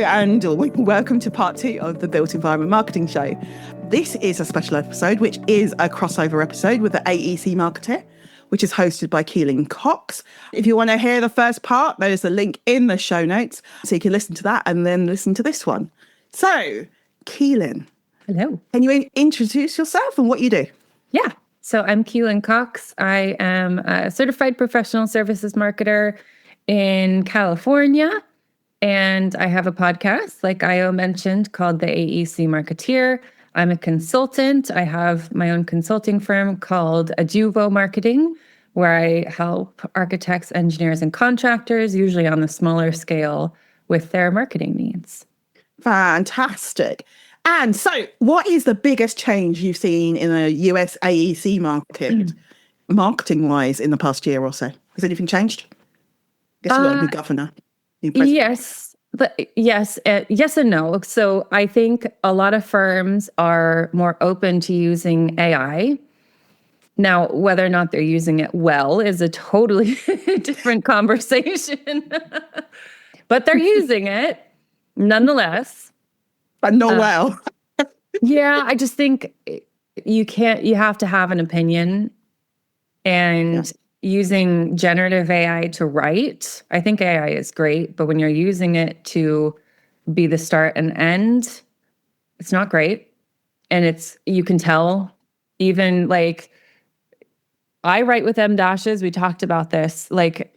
and welcome to part 2 of the Built Environment Marketing Show. This is a special episode, which is a crossover episode with the AEC Marketer, which is hosted by Keelin Cox. If you want to hear the first part, there's a link in the show notes, so you can listen to that and then listen to this one. So, Keelin. Hello. Can you introduce yourself and what you do? Yeah. So I'm Keelin Cox. I am a certified professional services marketer in California. And I have a podcast, like Ayo mentioned, called the AEC Marketer. I'm a consultant. I have my own consulting firm called Ayo Marketing, where I help architects, engineers, and contractors, usually on the smaller scale, with their marketing needs. Fantastic. And so what is the biggest change you've seen in the US AEC market, marketing-wise, in the past year or so? Has anything changed? I guess you got a new governor. Yes, but yes and no. So I think a lot of firms are more open to using AI. Now, whether or not they're using it well is a totally different conversation. But they're using it nonetheless. But not well. Yeah, I just think you have to have an opinion. And using generative AI to write, I think AI is great, but when you're using it to be the start and end, it's not great. And you can tell, even like, I write with M dashes. We talked about this. Like,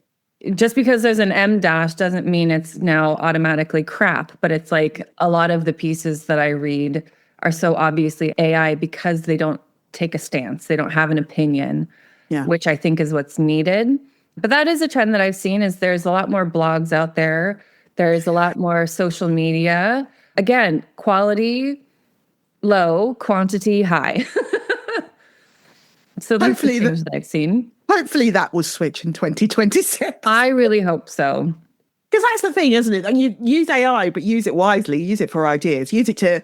just because there's an M dash doesn't mean it's now automatically crap, but it's like a lot of the pieces that I read are so obviously AI because they don't take a stance. They don't have an opinion. Yeah. Which I think is what's needed. But that is a trend that I've seen is there's a lot more blogs out there. There's a lot more social media. Again, quality low, quantity high. So that's the change that I've seen. Hopefully that will switch in 2026. I really hope so. Because that's the thing, isn't it? And you use AI, but use it wisely. Use it for ideas. Use it to,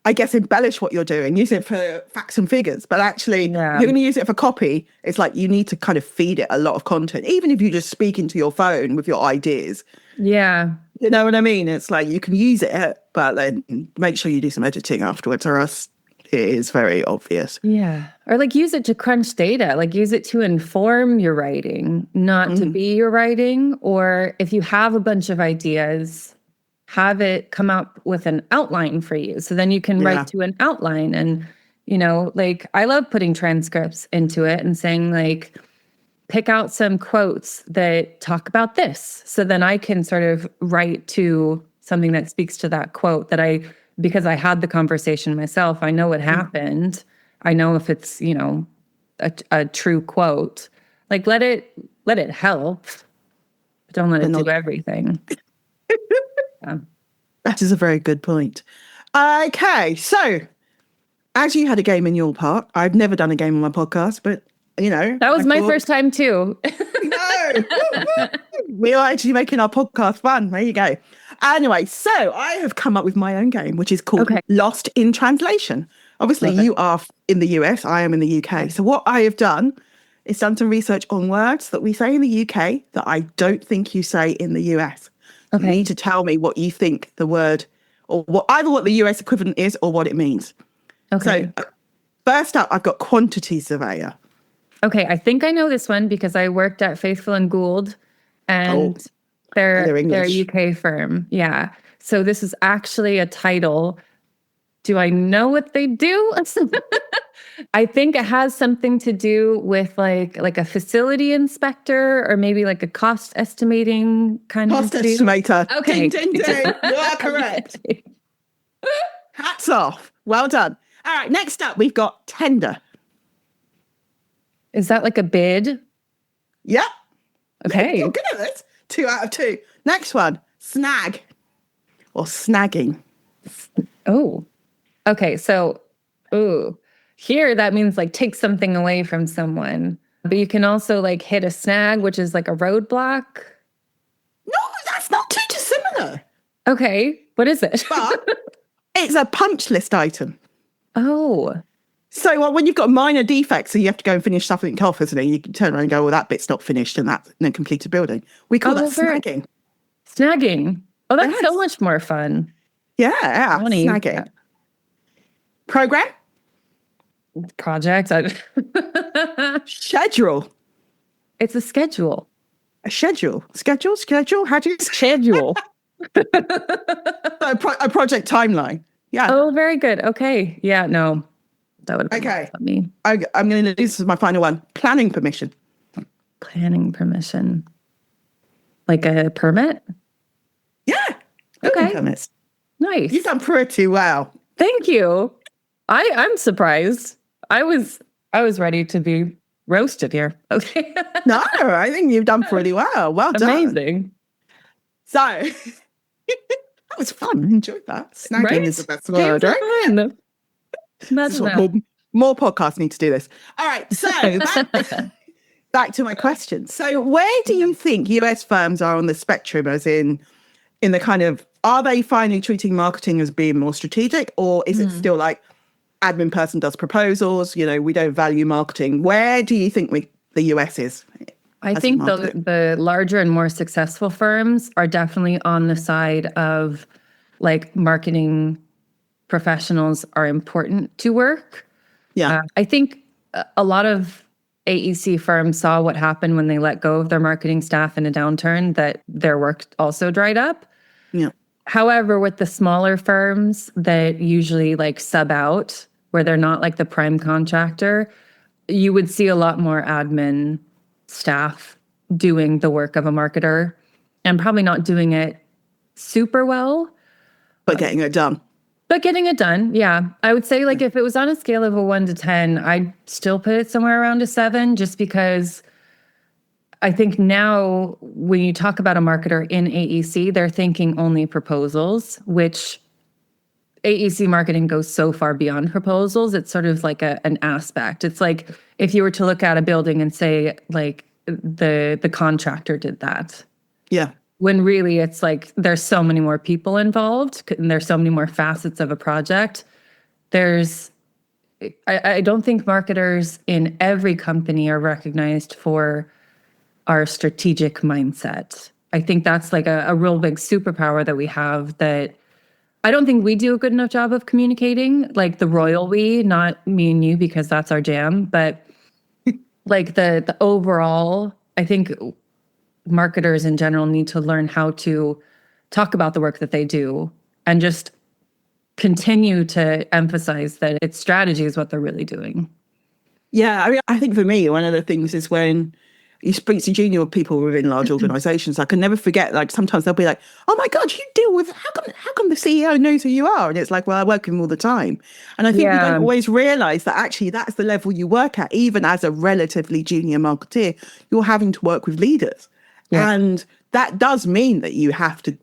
I guess, embellish what you're doing. Use it for facts and figures. But actually, if you're going to use it for copy, it's like you need to kind of feed it a lot of content, even if you just speak into your phone with your ideas. Yeah. You know what I mean? It's like you can use it, but then make sure you do some editing afterwards, or else it is very obvious. Yeah. Or like use it to crunch data, like use it to inform your writing, not to be your writing. Or if you have a bunch of ideas, have it come up with an outline for you. So then you can write to an outline. And, like I love putting transcripts into it and saying like, pick out some quotes that talk about this. So then I can sort of write to something that speaks to that quote because I had the conversation myself. I know what happened. I know if it's, a true quote. Like let it help, but don't let it do everything. That is a very good point. Okay, so as you had a game in your part, I've never done a game on my podcast, but that was my first time too. No, we are actually making our podcast fun. There you go. Anyway, so I have come up with my own game, which is called Lost in Translation. Obviously, you are in the US, I am in the UK. So what I have done is done some research on words that we say in the UK that I don't think you say in the US. Okay. You need to tell me what you think the word, or either what the US equivalent is or what it means. Okay. So first up, I've got quantity surveyor. Okay, I think I know this one because I worked at Faithful and Gould, and they're a UK firm. Yeah. So this is actually a title. Do I know what they do? I think it has something to do with like a facility inspector or maybe like a cost estimating kind of cost estimator. Okay. Ding, ding, ding. You are correct. Hats off. Well done. All right, next up, we've got tender. Is that like a bid? Yep. Okay. You're good at this. 2 out of 2. Next one, snag or snagging. Oh, okay. So, here that means like take something away from someone. But you can also like hit a snag, which is like a roadblock. No, that's not too dissimilar. Okay. What is it? But it's a punch list item. Oh. So when you've got minor defects, so you have to go and finish something off, isn't it? You can turn around and go, well, that bit's not finished and that's no completed building. We call that snagging. Snagging. Oh, that's so much more fun. Yeah. Snagging. Program? Project. Schedule. It's a schedule. A schedule. Schedule? How do you schedule? A project timeline. Yeah. Oh, very good. Okay. Yeah, no. That would have been me. I'm going to this is my final one. Planning permission. Planning permission. Like a permit? Yeah. Okay. Permits. Nice. You've done pretty well. Thank you. I'm surprised. I was ready to be roasted here. Okay. No, I think you've done pretty well. Well done. Amazing. So that was fun. I enjoyed that. Snagging is the best word, right? More podcasts need to do this. All right. So back to my question. So where do you think US firms are on the spectrum, as in the kind of, are they finally treating marketing as being more strategic, or is it still like admin person does proposals, we don't value marketing? Where do you think the US is? I think the larger and more successful firms are definitely on the side of like marketing professionals are important to work. Yeah. I think a lot of AEC firms saw what happened when they let go of their marketing staff in a downturn, that their work also dried up. Yeah. However, with the smaller firms that usually like sub out, where they're not like the prime contractor, you would see a lot more admin staff doing the work of a marketer, and probably not doing it super well. But getting it done. Yeah. I would say like if it was on a scale of a 1 to 10, I'd still put it somewhere around a 7, just because I think now when you talk about a marketer in AEC, they're thinking only proposals, which AEC marketing goes so far beyond proposals. It's sort of like an aspect. It's like if you were to look at a building and say like the contractor did that. Yeah. When really it's like there's so many more people involved and there's so many more facets of a project. I don't think marketers in every company are recognized for our strategic mindset. I think that's like a real big superpower that we have, that I don't think we do a good enough job of communicating, like the royal we, not me and you, because that's our jam. But like the overall, I think marketers in general need to learn how to talk about the work that they do and just continue to emphasize that it's strategy is what they're really doing. Yeah, I mean, I think for me, one of the things is when you speak to junior people within large organizations, I can never forget, like sometimes they'll be like, oh my God, you deal with, how come the CEO knows who you are? And it's like, well, I work with him all the time. And I think we don't always realize that actually that's the level you work at. Even as a relatively junior marketeer, you're having to work with leaders. Yeah. And that does mean that you have to,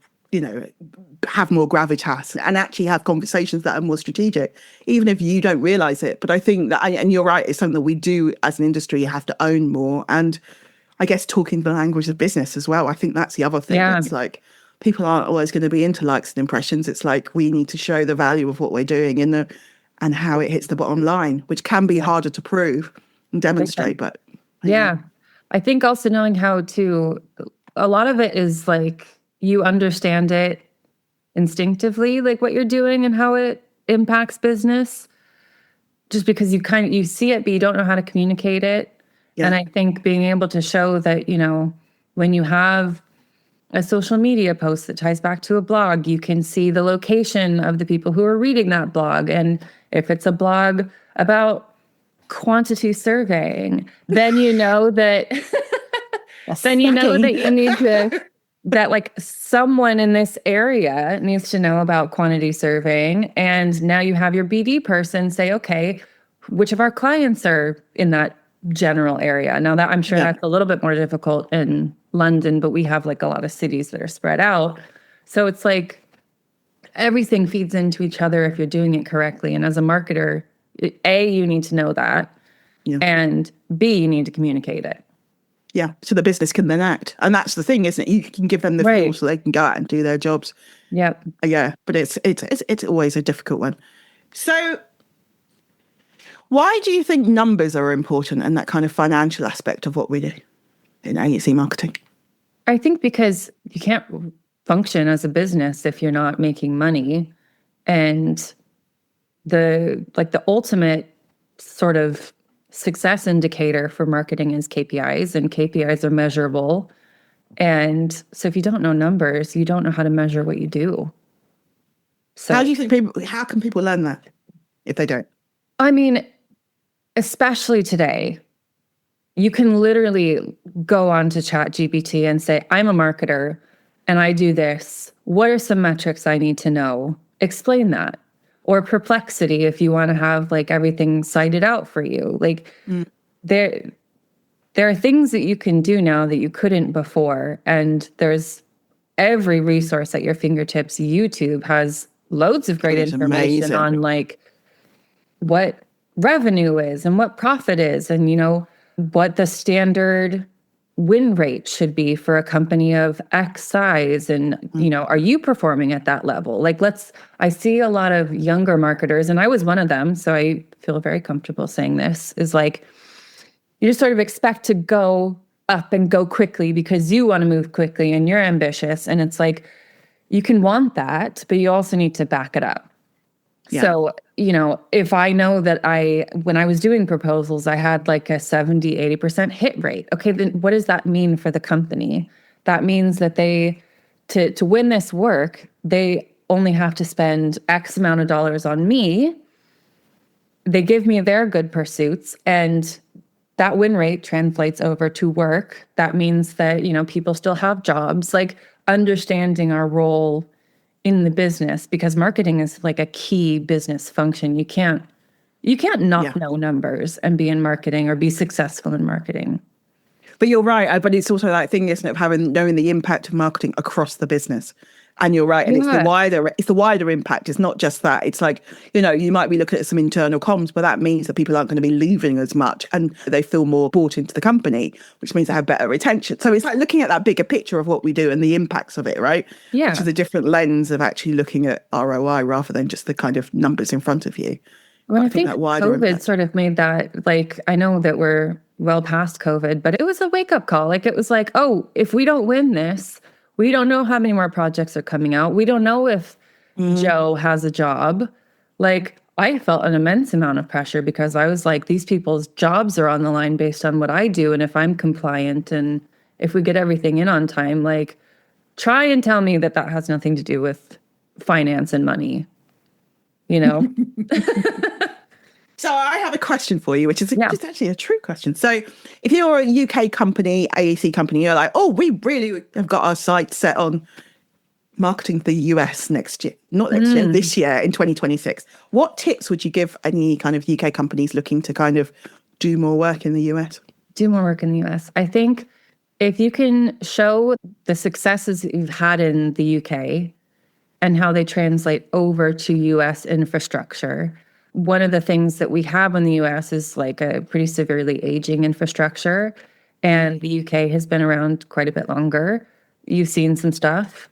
have more gravitas and actually have conversations that are more strategic, even if you don't realize it. But I think that, and you're right, it's something that we do as an industry, you have to own more. And I guess talking the language of business as well. I think that's the other thing. Yeah. It's like people aren't always going to be into likes and impressions. It's like we need to show the value of what we're doing and how it hits the bottom line, which can be harder to prove and demonstrate. But yeah, I think also knowing how to, a lot of it is like you understand it instinctively, like what you're doing and how it impacts business, just because you see it, but you don't know how to communicate it. Yeah. And I think being able to show that, when you have a social media post that ties back to a blog, you can see the location of the people who are reading that blog. And if it's a blog about quantity surveying, then you know that you need to, that like someone in this area needs to know about quantity surveying. And now you have your BD person say, okay, which of our clients are in that general area? Now that I'm sure that's a little bit more difficult in London, but we have like a lot of cities that are spread out. So it's like everything feeds into each other if you're doing it correctly. And as a marketer, A, you need to know that. Yeah. And B, you need to communicate it. Yeah, so the business can then act. And that's the thing, isn't it? You can give them the fuel so they can go out and do their jobs. Yep. Yeah, but it's always a difficult one. So why do you think numbers are important and that kind of financial aspect of what we do in AEC marketing? I think because function as a business if you're not making money. And the ultimate sort of success indicator for marketing is KPIs, and KPIs are measurable. And so if you don't know numbers, you don't know how to measure what you do. So how do you think how can people learn that if they don't? I mean, especially today, you can literally go on to ChatGPT and say, I'm a marketer and I do this. What are some metrics I need to know? Explain that. Or Perplexity, if you want to have like everything cited out for you. Like there are things that you can do now that you couldn't before. And there's every resource at your fingertips. YouTube has loads of great information on like what revenue is and what profit is, and, you know, what the standard win rate should be for a company of X size. And, you know, are you performing at that level? Like, I see a lot of younger marketers, and I was one of them, so I feel very comfortable saying this, is like, you just sort of expect to go up and go quickly because you want to move quickly and you're ambitious. And it's like, you can want that, but you also need to back it up. Yeah. So, you know, if I know that when I was doing proposals, I had like a 70, 80% hit rate. Okay, then what does that mean for the company? That means that to win this work, they only have to spend X amount of dollars on me. They give me their good pursuits, and that win rate translates over to work. That means that, you know, people still have jobs, like understanding our role in the business, because marketing is like a key business function. You can't not know numbers and be in marketing or be successful in marketing. But you're right. But it's also that thing, isn't it, of knowing the impact of marketing across the business. And you're right. And it's the wider impact. It's not just that. It's like, you know, you might be looking at some internal comms, but that means that people aren't going to be leaving as much and they feel more bought into the company, which means they have better retention. So it's like looking at that bigger picture of what we do and the impacts of it, right? Yeah. Which is a different lens of actually looking at ROI rather than just the kind of numbers in front of you. Well, I think COVID sort of made that, like, I know that we're well past COVID, but it was a wake-up call. Like, it was like, oh, if we don't win this, we don't know how many more projects are coming out. We don't know if Joe has a job. Like, I felt an immense amount of pressure because I was like, these people's jobs are on the line based on what I do. And if I'm compliant and if we get everything in on time, like, try and tell me that has nothing to do with finance and money, you know? So I have a question for you, which is just actually a true question. So if you're a UK company, AEC company, you're like, oh, we really have got our sights set on marketing for the US next year, not next year, this year in 2026. What tips would you give any kind of UK companies looking to kind of do more work in the US? Do more work in the US. I think if you can show the successes that you've had in the UK and how they translate over to US infrastructure. One of the things that we have in the US is like a pretty severely aging infrastructure, and the UK has been around quite a bit longer. You've seen some stuff.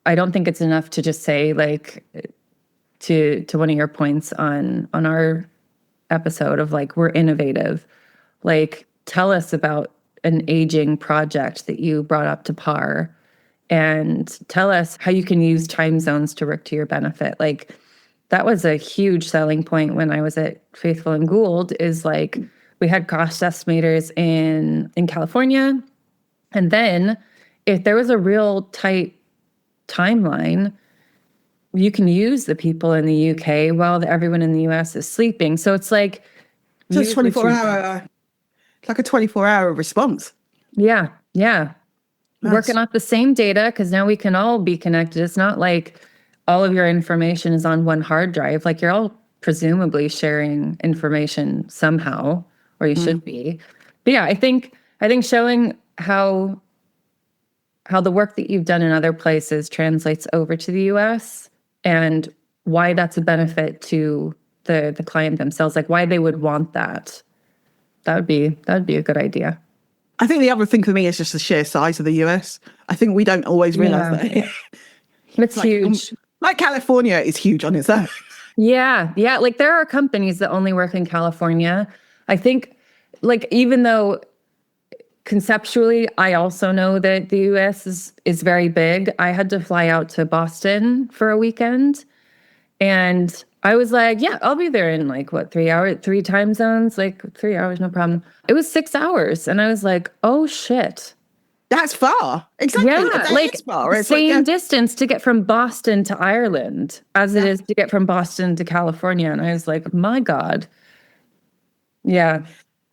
I don't think it's enough to just say, like, to one of your points on our episode of like, we're innovative. Like, tell us about an aging project that you brought up to par, and tell us how you can use time zones to work to your benefit. Like, that was a huge selling point when I was at Faithful and Gould, is like, we had cost estimators in California. And then if there was a real tight timeline, you can use the people in the UK while everyone in the US is sleeping. So it's like, so it's 24-hour, it's like a 24-hour response. Yeah. Nice. Working off the same data, because now we can all be connected. It's not like all of your information is on one hard drive. Like, you're all presumably sharing information somehow, or you should be. But yeah, I think showing how the work that you've done in other places translates over to the US, and why that's a benefit to the client themselves, like why they would want that. That would be a good idea. I think the other thing for me is just the sheer size of the US. I think we don't always realize that. It's like, huge. Like California is huge on its own. Yeah. Like, there are companies that only work in California. I think, like, even though conceptually, I also know that the US is very big. I had to fly out to Boston for a weekend, and I was like, yeah, I'll be there in like, what, 3 hours, 3 time zones, like 3 hours, no problem. It was 6 hours. And I was like, oh shit. That's far. Exactly. Yeah, like far. It's same like, distance to get from Boston to Ireland as it is to get from Boston to California. And I was like, my God. Yeah.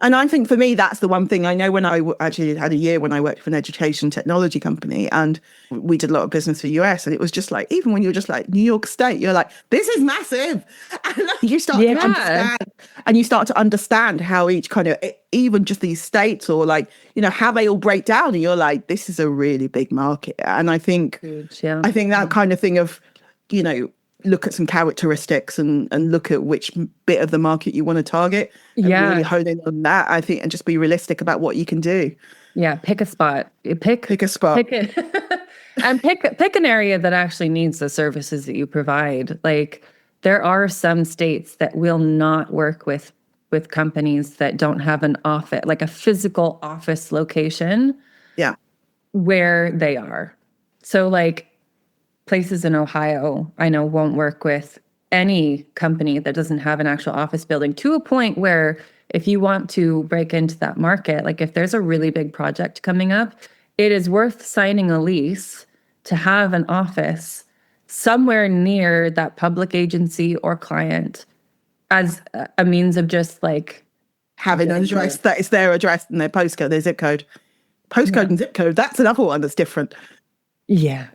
And I think for me, that's the one thing I know. When I actually had a year when I worked for an education technology company, and we did a lot of business for the US, and it was just like, even when you're just like New York State, you're like, this is massive. And you start to understand, and you start to understand how each kind of, even just these states, or like, you know, how they all break down, and you're like, this is a really big market. And I think, I think that kind of thing of, you know, look at some characteristics and look at which bit of the market you want to target and really hone in on that, I think, and just be realistic about what you can do. Yeah, pick a spot. Pick a spot. Pick it. And pick an area that actually needs the services that you provide. Like, there are some states that will not work with companies that don't have an office, like a physical office location where they are. So like, places in Ohio, I know, won't work with any company that doesn't have an actual office building, to a point where if you want to break into that market, like if there's a really big project coming up, it is worth signing a lease to have an office somewhere near that public agency or client as a means of just like having an address that is their address and their postcode, their zip code. Postcode and zip code, that's another one that's different. Yeah.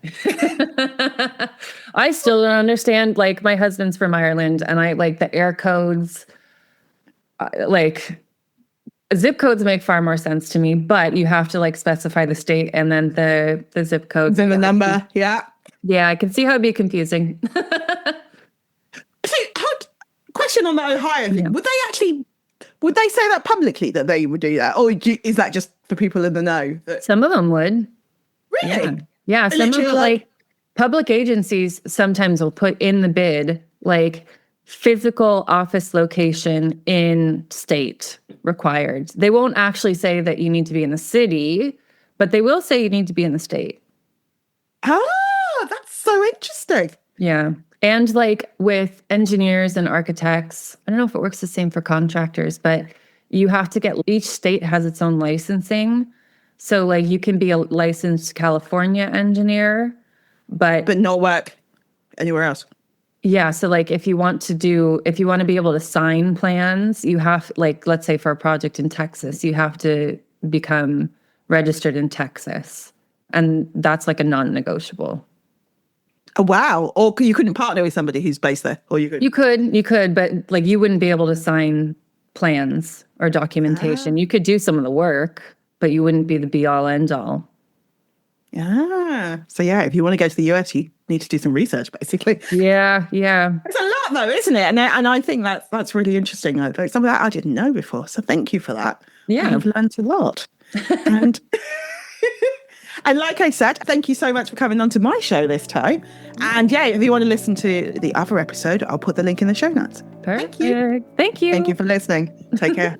I still don't understand. Like, my husband's from Ireland, and I like the air codes. Like, zip codes make far more sense to me, but you have to like specify the state and then the zip codes. Then the number. Yeah. Yeah, I can see how it'd be confusing. Question on the Ohio thing. Would they say that publicly, that they would do that? Or is that just for people in the know? Some of them would. Really? Yeah, some of the like public agencies sometimes will put in the bid like physical office location in state required. They won't actually say that you need to be in the city, but they will say you need to be in the state. Oh, that's so interesting. Yeah. And like with engineers and architects, I don't know if it works the same for contractors, but you have to get, each state has its own licensing. So like you can be a licensed California engineer, but not work anywhere else. Yeah. So like if you want to be able to sign plans, you have, like, let's say for a project in Texas, you have to become registered in Texas. And that's like a non-negotiable. Oh, wow. Or you couldn't partner with somebody who's based there, or you could? You could, but like you wouldn't be able to sign plans or documentation. You could do some of the work, but you wouldn't be the be-all, end-all. Yeah. So yeah, if you want to go to the US, you need to do some research, basically. Yeah. It's a lot, though, isn't it? And I think that's really interesting. Like, some of that I didn't know before. So thank you for that. Yeah, I've learned a lot. And and like I said, thank you so much for coming on to my show this time. And yeah, if you want to listen to the other episode, I'll put the link in the show notes. Perfect. Thank you. Thank you. Thank you for listening. Take care.